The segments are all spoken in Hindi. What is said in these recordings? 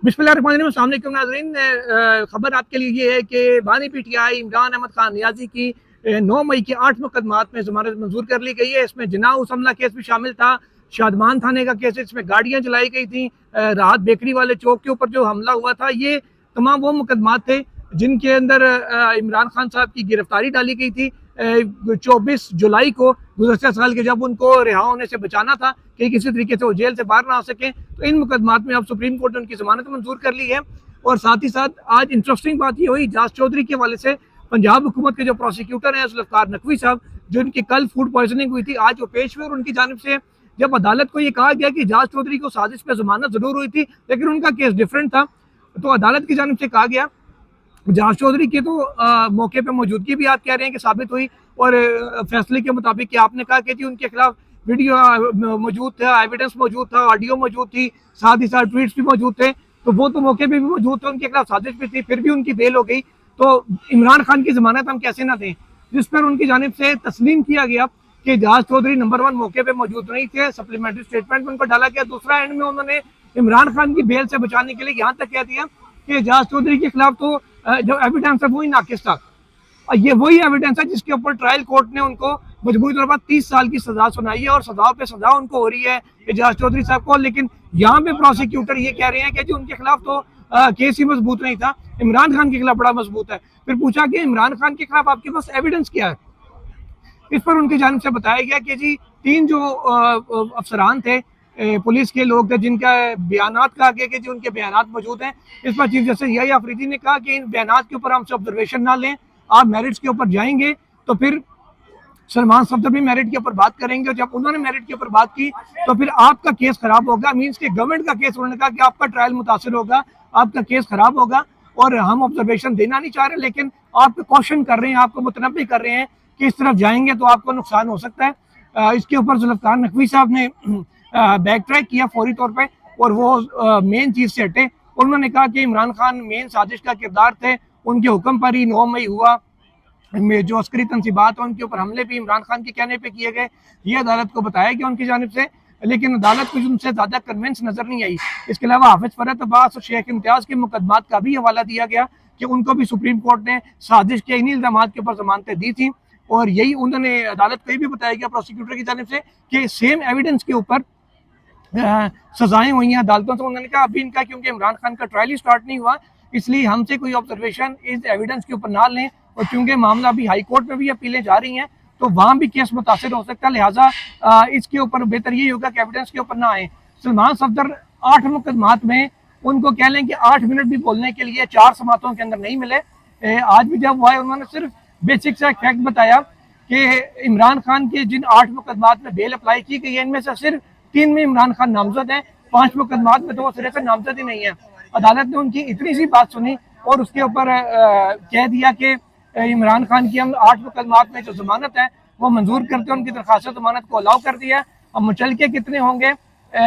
बिस्मिल्लाहिर्रहमानिर्रहीम, अस्सलाम वालेकुम नाज़रीन। खबर आपके लिए ये है कि बानी पीटीआई इमरान अहमद खान नियाजी की 9 मई के 8 मुकदमात में ज़मानत मंजूर कर ली गई है। इसमें जिना उस हमला केस भी शामिल था, शादमान थाने का केस, इसमें गाड़ियाँ जलाई गई थी, राहत बेकरी वाले चौक के ऊपर जो हमला हुआ था, ये तमाम वो मुकदमात थे जिनके अंदर इमरान खान साहब की गिरफ्तारी डाली गई थी 24 जुलाई को गुज़श्ता साल के, जब उनको रिहा होने से बचाना था कि किसी तरीके से वो जेल से बाहर ना आ सकें। तो इन मुकदमात में अब सुप्रीम कोर्ट ने उनकी जमानत मंजूर कर ली है। और साथ ही साथ आज इंटरेस्टिंग बात ये हुई जास चौधरी के हवाले से, पंजाब हुकूमत के जो प्रोसिक्यूटर हैं जुल्फ़िकार नकवी साहब, जो इनकी कल फूड पॉइजनिंग हुई थी, आज वो पेश हुए और उनकी जानिब से जब अदालत को ये कहा गया कि जास चौधरी को साजिश पे जमानत जरूर हुई थी लेकिन उनका केस डिफरेंट था, तो अदालत की जानिब से कहा गया जास चौधरी की तो मौके पे मौजूदगी भी आप कह रहे हैं कि साबित हुई, और फैसले के मुताबिक कि आपने कहा कि जी उनके खिलाफ वीडियो मौजूद था, एविडेंस मौजूद था, ऑडियो मौजूद थी, साथ ही साथ ट्वीट्स भी मौजूद थे, तो वो तो मौके पे भी मौजूद थे, उनके खिलाफ साजिश भी थी, फिर भी उनकी बेल हो गई। तो इमरान खान की जमानत हम कैसे ना दें, जिस पर उनकी जानिब से तस्लीम किया गया कि जास चौधरी नंबर 1 मौके पे मौजूद नहीं थे, सप्लीमेंट्री स्टेटमेंट में उनको डाला गया। दूसरा एंड में उन्होंने इमरान खान की बेल से बचाने के लिए यहाँ तक कह दिया कि जास चौधरी के खिलाफ तो जो एविडेंस है वही नाकिस था, ये वही एविडेंस है जिसके ऊपर ट्रायल कोर्ट ने उनको मजबूरी तौर पर 30 साल की सजा सुनाई है और सजा पे सजा उनको हो रही है एजाज चौधरी साहब को। लेकिन यहाँ पे प्रोसिक्यूटर ये कह रहे हैं कि जी उनके खिलाफ तो केस ही मजबूत नहीं था, इमरान खान के खिलाफ बड़ा मजबूत है। फिर पूछा कि इमरान खान के खिलाफ आपके पास एविडेंस क्या है, इस पर उनकी जानिब से बताया गया कि जी 3 जो अफसरान थे, पुलिस के लोग थे, जिनका बयानात कहा गया कि जी उनके बयानात मौजूद हैं। इस पर चीफ जस्टिस यही आफरीदी ने कहा कि इन बयानात के ऊपर हमसे ऑब्जर्वेशन ना लें, आप मेरिट्स के ऊपर जाएंगे तो फिर सलमान सफदर भी मेरिट के ऊपर बात करेंगे, और जब उन्होंने मेरिट के ऊपर बात की तो फिर आपका केस खराब होगा, मीन्स के गवर्नमेंट का केस, उन्होंने कहा कि आपका ट्रायल मुतासर होगा, आपका केस खराब होगा, और हम ऑब्जर्वेशन देना नहीं चाह रहे लेकिन आपको कॉशन कर रहे हैं, आपको मुतनब्बी कर रहे हैं कि इस तरफ जाएंगे तो आपको नुकसान हो सकता है। इसके ऊपर जुल्फ़िकार नकवी साहब ने बैक ट्रैक किया फौरी तौर पर, और वो मेन चीज़ से हटे। उन्होंने कहा कि इमरान खान मेन साजिश का किरदार थे, उनके हुक्म पर ही 9 मई हुआ, में जो अस्करी तनसीबात है उनके ऊपर हमले भी इमरान खान के कहने पे किए गए, ये अदालत को बताया गया उनकी जानिब से। लेकिन अदालत को उनसे ज़्यादा कन्विंस नजर नहीं आई। इसके अलावा हाफिज फरहत अब्बास और शेख इम्तियाज़ के मुकदमात का भी हवाला दिया गया कि उनको भी सुप्रीम कोर्ट ने साजिश के इन्हीं इल्ज़ाम के ऊपर जमानतें दी थी, और यही उन्होंने अदालत को ये भी बताया गया प्रोसिक्यूटर की जानिब से कि सेम एविडेंस के ऊपर सजाएं हुई हैं अदालतों से। उन्होंने कहा अभी इनका क्योंकि इमरान खान का ट्रायल ही स्टार्ट नहीं हुआ, इसलिए हमसे कोई ऑब्जर्वेशन इस एविडेंस के ऊपर ना लें, और क्योंकि मामला अभी हाई कोर्ट में भी अपीलें जा रही हैं तो वहाँ भी केस मुतासर हो सकता है, लिहाजा इसके ऊपर बेहतर यही होगा कि एविडेंस के ऊपर ना आए। सलमान सफदर 8 मुकदमात में उनको कह लें कि 8 मिनट भी बोलने के लिए 4 समातों के अंदर नहीं मिले। आज भी जब वो आए उन्होंने सिर्फ बेसिक सा फैक्ट बताया कि इमरान खान के जिन 8 मुकदमात में बेल अप्लाई की गई है, इनमें से सिर्फ 3 में इमरान खान नामजद है, 5 मुकदमात में तो वो सिरे से नामजद ही नहीं है। अदालत ने उनकी इतनी सी बात सुनी और उसके ऊपर कह दिया कि इमरान खान की हम 8 मुकदमात में जो जमानत है वो मंजूर करते हैं, उनकी दरख्वास्त जमानत को अलाउ कर दिया। अब मुचल के कितने होंगे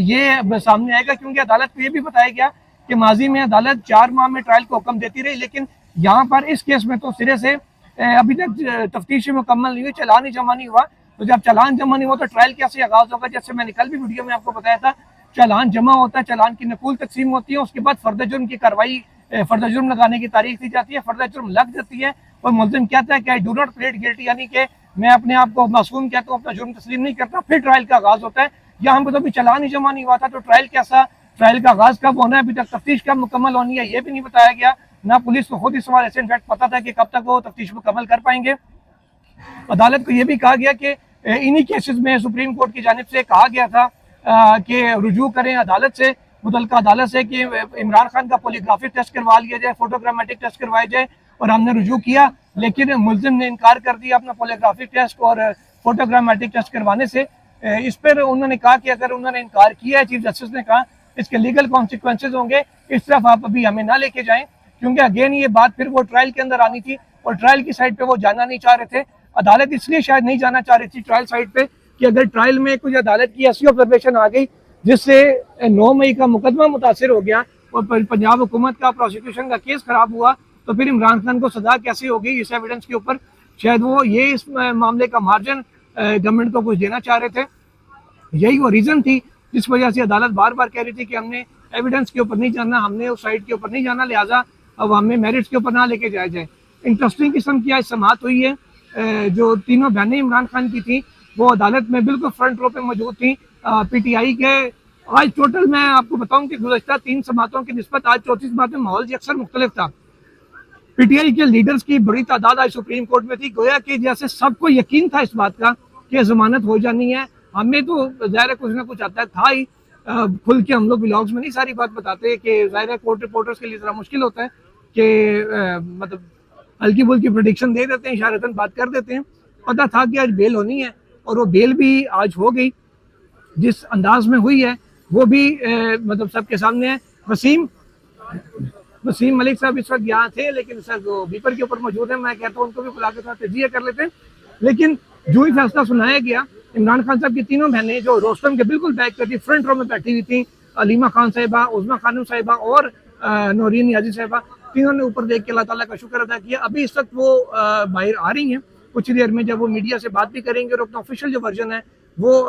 ये सामने आएगा, क्योंकि अदालत को ये भी बताया गया कि माजी में अदालत 4 माह में ट्रायल को हुक्म देती रही, लेकिन यहाँ पर इस केस में तो सिरे से अभी तक तफ्तीश मुकम्मल नहीं हुई, चालान ही जमा नहीं हुआ। तो जब चालान जमा नहीं हुआ तो ट्रायल कैसे आगाज होगा? जैसे मैंने कल भी वीडियो में आपको बताया था, चालान जमा होता है, चालान की नकूल तकसीम होती है, उसके बाद फर्द जुर्म की कार्रवाई, फर्द जुर्म लगाने की तारीख दी जाती है, फर्द जुर्म लग जाती है और मुल्जिम कहता है कि I do not played guilty, यानी कि मैं अपने आप को मासूम कहता हूँ, अपना जुर्म तस्लीम नहीं करता, फिर ट्रायल का आगाज होता है। यहाँ पर तो अभी चालान ही जमा नहीं हुआ था, तो ट्रायल कैसा, ट्रायल का आगाज कब होना है, अभी तक तफ्तीश कब मुकम्मल होनी है ये भी नहीं बताया गया, ना पुलिस को खुद इस सवाल ऐसे इनफैक्ट पता था कि कब तक वो तफ्तीश मुकम्मल कर पाएंगे। अदालत को यह भी कहा गया कि इन्हीं केसेस में सुप्रीम कोर्ट की जानिब से कहा गया था कि रुजू करें अदालत से, मुतल्लिका अदालत से, कि इमरान खान का पॉलीग्राफिक टेस्ट करवा लिया जाए, फोटोग्रामेटिक टेस्ट करवाया जाए, और हमने रुजू किया लेकिन मुल्जिम ने इनकार कर दिया अपना पॉलीग्राफिक टेस्ट और फोटोग्रामेटिक टेस्ट करवाने से। इस पर उन्होंने कहा कि अगर उन्होंने इनकार किया है, चीफ जस्टिस ने कहा इसके लीगल कॉन्सिक्वेंसेज होंगे, इस तरफ आप अभी हमें ना लेके जाएं, क्योंकि अगेन ये बात फिर वो ट्रायल के अंदर आनी थी और ट्रायल की साइड पे वो जाना नहीं चाह रहे थे। अदालत इसलिए शायद नहीं जाना चाह रही थी ट्रायल साइड पे कि अगर ट्रायल में कुछ अदालत की ऐसी ऑब्जर्वेशन आ गई जिससे 9 मई का मुकदमा मुतासर हो गया और पंजाब हुकूमत का प्रोसिक्यूशन का केस खराब हुआ, तो फिर इमरान खान को सजा कैसे होगी इस एविडेंस के ऊपर। शायद वो ये इस मामले का मार्जिन गवर्नमेंट को कुछ देना चाह रहे थे, यही वो रीज़न थी जिस वजह से अदालत बार बार कह रही थी कि हमने एविडेंस के ऊपर नहीं जाना, हमने उस साइड के ऊपर नहीं जाना, लिहाजा अब हमें मेरिट्स के ऊपर ना लेके जाया जाए। इंटरेस्टिंग किस्म की आज समाअत हुई है। जो तीनों बहनें इमरान खान की थी वो अदालत में बिल्कुल फ्रंट रो पे मौजूद थी। पीटीआई के आज टोटल मैं आपको बताऊं कि गुज़श्ता 3 समातों की निस्बत आज चौथी समात में माहौल अक्सर मुख्तलिफ था। पीटीआई के लीडर्स की बड़ी तादाद आज सुप्रीम कोर्ट में थी। गोया कि जैसे सबको यकीन था इस बात का कि जमानत हो जानी है। हमें तो ज़ाहिर है कुछ ना कुछ आता था ही। खुल के हम लोग ब्लॉग्स में नहीं सारी बात बताते कि ज़ाहिर है कोर्ट रिपोर्टर्स के लिए ज़रा मुश्किल होता है कि मतलब हल्की फुल्की प्रेडिक्शन दे देते हैं, इशारतन बात कर देते हैं। पता था कि आज बेल होनी है और वो बेल भी आज हो गई। जिस अंदाज में हुई है वो भी मतलब सबके सामने है। वसीम मलिक साहब इस वक्त यहाँ थे लेकिन सर वो बीपर के ऊपर मौजूद है। मैं कहता हूँ उनको भी बुला के साथ तजिया कर लेते हैं। लेकिन जो ही फैसला सुनाया गया, इमरान खान साहब की तीनों बहनें जो रोस्तम के बिल्कुल बैक करती फ्रंट रो में बैठी हुई थी, अलीमा खान साहिबा, उज़मा खानम साहिबा और नौरीन नियाज़ी साहिबा, तीनों ने ऊपर देख के अल्लाह ताला का शुक्र अदा किया। अभी इस वक्त वो बाहर आ रही हैं। कुछ देर में जब वो मीडिया से बात भी करेंगे और अपना ऑफिशियल जो वर्जन है वो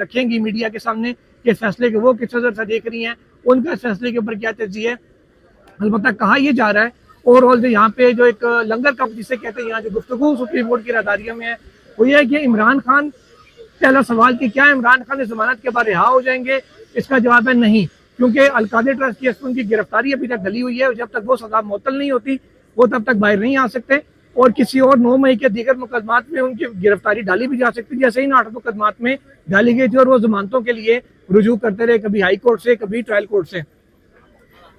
रखेंगी मीडिया के सामने कि फैसले के वो किस नज़र से देख रही हैं, उनका फैसले के ऊपर क्या तर्जीह है। अलबत्ता कहा यह जा रहा है ओवरऑल जो यहाँ पे जो एक लंगर कप जिसे कहते हैं, यहाँ जो गुफ्तगू सुप्रीम कोर्ट की राहदारियों में है वो ये है कि इमरान खान, पहला सवाल कि क्या इमरान खान इस जमानत के बाद रिहा हो जाएंगे, इसका जवाब है नहीं, क्योंकि अलकादे ट्रस्ट की उनकी गिरफ्तारी अभी तक डली हुई है। जब तक वो सजा मुअत्तल नहीं होती वो तब तक बाहर नहीं आ सकते और किसी और 9 मई के दीगर मुकदमात में उनकी गिरफ्तारी डाली भी जा सकती है, जैसे इन 8 मुकदमात में डाली गई थी और वो जमानतों के लिए रुजू करते रहे, कभी हाई कोर्ट से कभी ट्रायल कोर्ट से।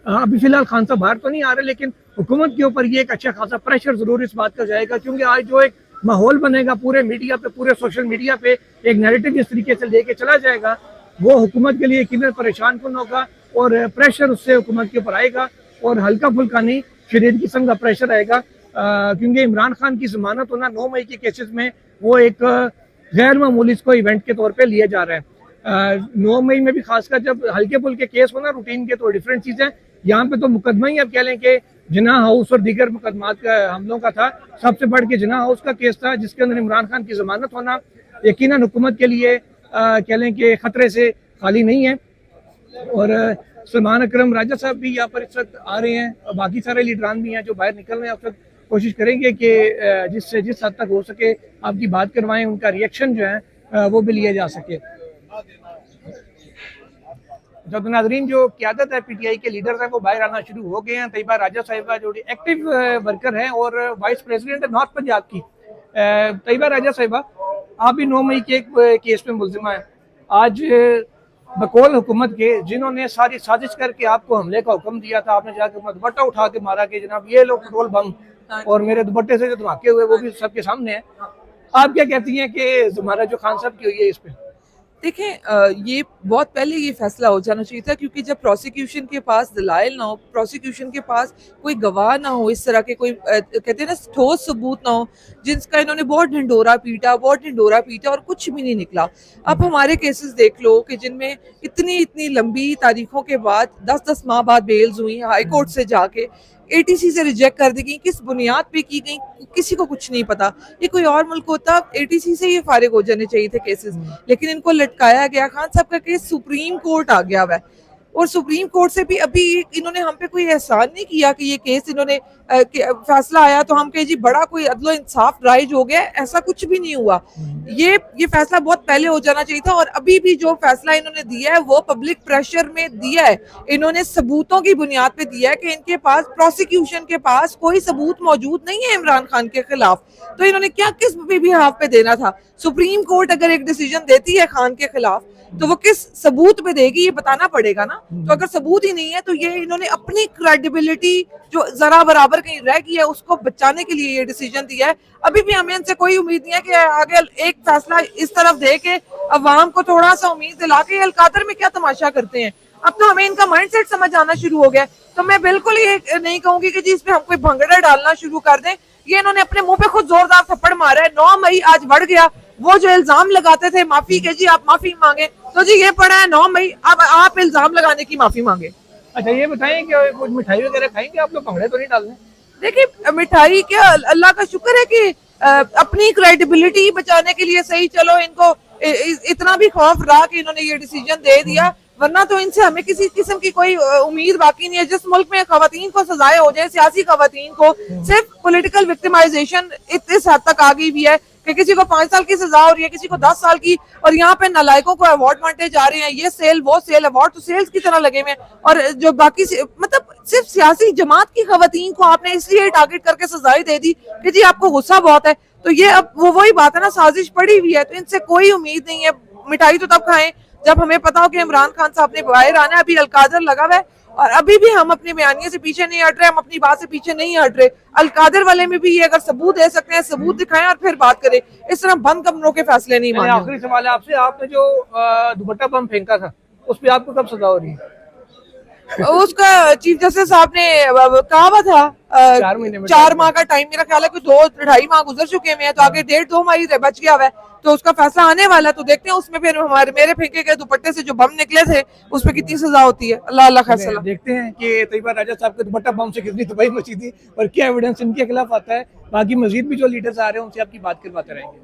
अभी फिलहाल खान साहब बाहर तो नहीं आ रहे, लेकिन हुकूमत के ऊपर ये एक अच्छा खासा प्रेशर जरूर इस बात का जाएगा, क्योंकि आज जो एक माहौल बनेगा पूरे मीडिया पे, पूरे सोशल मीडिया पे एक नैरेटिव इस तरीके से लेके चला जाएगा, वो हुकूमत के लिए यकीनन परेशान कन होगा और प्रेशर उससे हुकूमत के ऊपर आएगा और हल्का फुल्का नहीं शदीद किस्म का प्रेशर आएगा। क्योंकि इमरान खान की जमानत होना 9 मई के केसेस में वो एक गैर मामूली इसको इवेंट के तौर पे लिया जा रहा है। 9 मई में भी खासकर जब हल्के फुल्के केस होना रूटीन के तो डिफरेंट चीज़ है। यहाँ पे तो मुकदमा ही अब कह लें कि जिना हाउस और दीगर मुकदमात का हमलों का था, सबसे बढ़ के जिना हाउस का केस था जिसके अंदर इमरान खान की जमानत होना यकीनन हुकूमत के लिए कह लें कि खतरे से खाली नहीं है। और सलमान अकरम राजा साहब भी यहाँ पर इस वक्त आ रहे हैं और बाकी सारे लीडरान भी हैं जो बाहर निकल रहे हैं। अब तक कोशिश करेंगे कि जिस हद तक हो सके आपकी बात करवाएं, उनका रिएक्शन जो है वो भी लिया जा सके। जब नाजरीन जो क़यादत है पीटीआई के लीडर्स हैं वो बाहर आना शुरू हो गए हैं। तैयबा राजा साहिबा जो एक्टिव वर्कर हैं और वाइस प्रेसिडेंट है नॉर्थ पंजाब की। तैयबा राजा साहिबा, आप भी 9 मई के एक केस में मुलजिमा है। आज बकौल हुकूमत के जिन्होंने सारी साजिश करके आपको हमले का हुक्म दिया था, आपने जाकर अपना दुपट्टा उठा के मारा कि जनाब ये लो पेट्रोल बम, और मेरे दुपट्टे से जो धमाके हुए वो भी सबके सामने है। आप क्या कहती हैं कि हमारा जो खान साहब की हुई है इस पर? देखें, ये बहुत पहले ये फैसला हो जाना चाहिए था, क्योंकि जब प्रोसिक्यूशन के पास दलाइल ना हो, प्रोसिक्यूशन के पास कोई गवाह ना हो, इस तरह के कोई कहते हैं ना ठोस सबूत ना हो, जिसका इन्होंने बहुत ढिंडोरा पीटा और कुछ भी नहीं निकला। अब हमारे केसेस देख लो कि जिनमें इतनी लंबी तारीखों के बाद 10-10 माह बाद बेल्स हुई, हाई कोर्ट से जाके एटीसी से रिजेक्ट कर दी गई, किस बुनियाद पे की गई किसी को कुछ नहीं पता। ये कोई और मुल्क होता एटीसी से ये फारिग हो जाने चाहिए थे केसेस, लेकिन इनको लटकाया गया। खान साहब का केस सुप्रीम कोर्ट आ गया हुआ है और सुप्रीम कोर्ट से भी अभी इन्होंने हम पे कोई एहसान नहीं किया कि ये केस इन्होंने फैसला आया तो हम कहे जी बड़ा कोई अदलो इंसाफ राइज हो गया, ऐसा कुछ भी नहीं हुआ। ये फैसला बहुत पहले हो जाना चाहिए था और अभी भी जो फैसला इन्होंने दिया है वो पब्लिक प्रेशर में दिया है, इन्होंने सबूतों की बुनियाद पे दिया है कि इनके पास प्रोसिक्यूशन के पास कोई सबूत मौजूद नहीं है इमरान खान के खिलाफ, तो इन्होंने क्या किस भी हाफ पे देना था। सुप्रीम कोर्ट अगर एक डिसीजन देती है खान के खिलाफ तो वो किस सबूत पे देगी ये बताना पड़ेगा ना। तो अगर सबूत ही नहीं है तो ये इन्होंने अपनी क्रेडिबिलिटी जो जरा बराबर कहीं रह गई है उसको बचाने के लिए ये डिसीजन दिया है। अभी भी हमें इनसे कोई उम्मीद नहीं है कि आगे एक फैसला इस तरफ दे के अवाम को थोड़ा सा उम्मीद दिला के अलकादर में क्या तमाशा करते हैं। अब तो हमें इनका माइंडसेट समझ आना शुरू हो गया, तो मैं बिल्कुल ये नहीं कहूंगी कि जी इस पे हम कोई भंगड़ा डालना शुरू कर दें। ये इन्होंने अपने मुंह पे खुद जोरदार थप्पड़ मारा है। 9 मई आज बढ़ गया, वो जो इल्जाम लगाते थे माफी के जी आप माफी मांगे, तो जी ये पड़ा है 9 मई, अब आप इल्जाम लगाने की माफी मांगे। अच्छा ये बताएं कि कुछ मिठाई वगैरह खाएंगे आप लोग, भंगड़े तो नहीं डालने? देखिए मिठाई क्या, अल्लाह का शुक्र है कि अपनी क्रेडिबिलिटी बचाने के लिए सही, चलो इनको इतना भी खौफ रहा कि इन्होंने ये डिसीजन दे दिया, वरना तो इनसे हमें किसी किस्म की कोई उम्मीद बाकी नहीं है। जिस मुल्क में खवातीन को सजाएं हो जाए, सियासी खवातीन को, सिर्फ पॉलिटिकल विक्टिमाइजेशन इस हद तक आ गई भी है कि किसी को 5 साल की सजा हो रही है, किसी को 10 साल की, और यहाँ पे नालायकों को अवार्ड बांटे जा रहे हैं। ये सेल वो सेल, अवार्ड तो सेल्स की तरह लगे हुए हैं। और जो बाकी मतलब सिर्फ सियासी जमात की खवातीन को आपने इसलिए टारगेट करके सजाएं दे दी कि जी आपको गुस्सा बहुत है। तो ये अब वो वही बात है ना, साजिश पड़ी हुई है, तो इनसे कोई उम्मीद नहीं है। मिठाई तो तब खाएं जब हमें पता हो कि इमरान खान साहब ने बाहर आना है। अभी अलकादर लगा हुआ है और अभी भी हम अपने बयानिए से पीछे नहीं हट रहे, हम अपनी बात से पीछे नहीं हट रहे। अलकादर वाले में भी ये अगर सबूत दे सकते हैं, सबूत दिखाएं और फिर बात करें। इस तरह बंद कमरों के फैसले नहीं माने। आखिरी सवाल है आपसे, आपने जो दुपट्टा बम फेंका था उस पर आपको कब सजा हो रही है? उसका चीफ जस्टिस साहब ने कहा हुआ था 4 महीने में, 4 माह का टाइम, मेरा ख्याल है कि 2-2.5 माह गुजर चुके हैं, तो आगे 1.5-2 माह ही बच गया हुआ है। तो उसका फैसला आने वाला है, तो देखते हैं उसमें फिर मेरे फेंके गए दुपट्टे से जो बम निकले थे उस पर कितनी सजा होती है। अल्लाह अल्लाह फैसला। देखते हैं कि तैयबा राजा साहब के दुपट्टा बम से कितनी तबाही मची थी और क्या एविडेंस इनके खिलाफ आता है। बाकी मजीद भी जो लीडर्स आ रहे हैं उनसे आपकी बात करवाते रहेंगे।